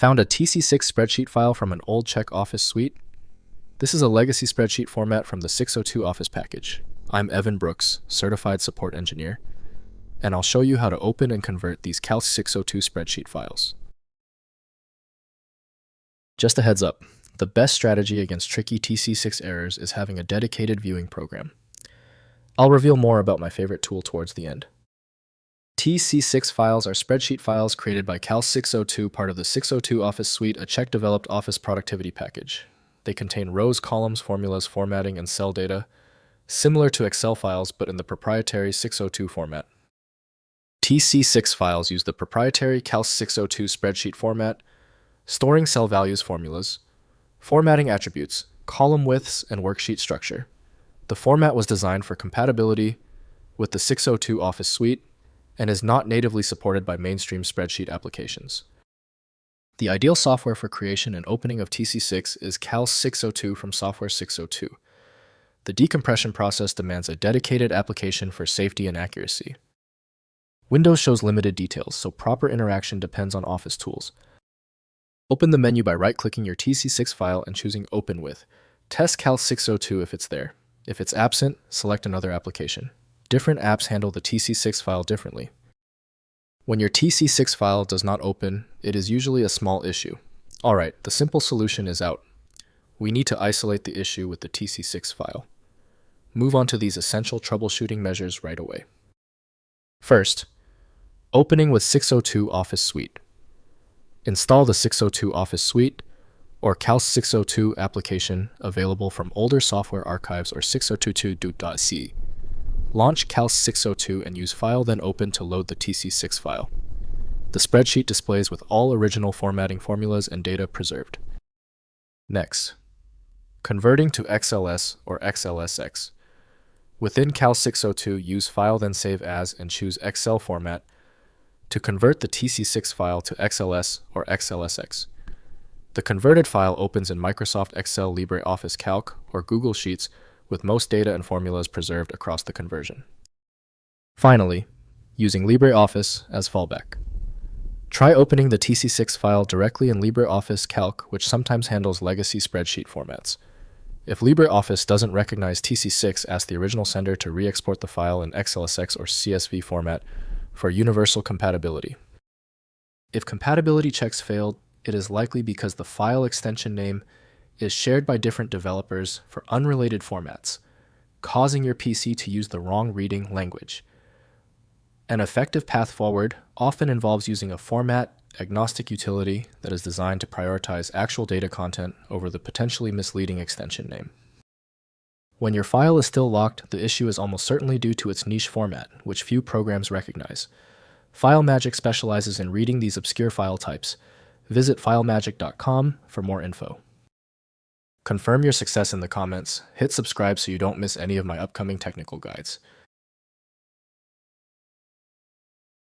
Found a TC6 spreadsheet file from an old Czech Office suite? This is a legacy spreadsheet format from the 602 Office package. I'm Evan Brooks, Certified Support Engineer, and I'll show you how to open and convert these Calc602 spreadsheet files. Just a heads up, the best strategy against tricky TC6 errors is having a dedicated viewing program. I'll reveal more about my favorite tool towards the end. TC6 files are spreadsheet files created by Calc602, part of the 602 Office suite, a Czech-developed Office productivity package. They contain rows, columns, formulas, formatting, and cell data, similar to Excel files but in the proprietary 602 format. TC6 files use the proprietary Calc602 spreadsheet format, storing cell values, formulas, formatting attributes, column widths, and worksheet structure. The format was designed for compatibility with the 602 Office suite and is not natively supported by mainstream spreadsheet applications. The ideal software for creation and opening of TC6 is Calc602 from Software 602. The decompression process demands a dedicated application for safety and accuracy. Windows shows limited details, so proper interaction depends on Office tools. Open the menu by right-clicking your TC6 file and choosing Open With. Test Calc602 if it's there. If it's absent, select another application. Different apps handle the TC6 file differently. When your TC6 file does not open, it is usually a small issue. Alright, the simple solution is out. We need to isolate the issue with the TC6 file. Move on to these essential troubleshooting measures right away. First, opening with 602 Office Suite. Install the 602 Office Suite or Calc602 application available from older software archives or 602.c. Launch Calc602 and use File then Open to load the TC6 file. The spreadsheet displays with all original formatting formulas and data preserved. Next, converting to XLS or XLSX. Within Calc602, use File then Save As and choose Excel format to convert the TC6 file to XLS or XLSX. The converted file opens in Microsoft Excel, LibreOffice Calc, or Google Sheets, with most data and formulas preserved across the conversion. Finally, using LibreOffice as fallback. Try opening the TC6 file directly in LibreOffice Calc, which sometimes handles legacy spreadsheet formats. If LibreOffice doesn't recognize TC6, ask the original sender to re-export the file in XLSX or CSV format for universal compatibility. If compatibility checks failed, it is likely because the file extension name is shared by different developers for unrelated formats, causing your PC to use the wrong reading language. An effective path forward often involves using a format-agnostic utility that is designed to prioritize actual data content over the potentially misleading extension name. When your file is still locked, the issue is almost certainly due to its niche format, which few programs recognize. FileMagick specializes in reading these obscure file types. Visit filemagick.com for more info. Confirm your success in the comments. Hit subscribe so you don't miss any of my upcoming technical guides.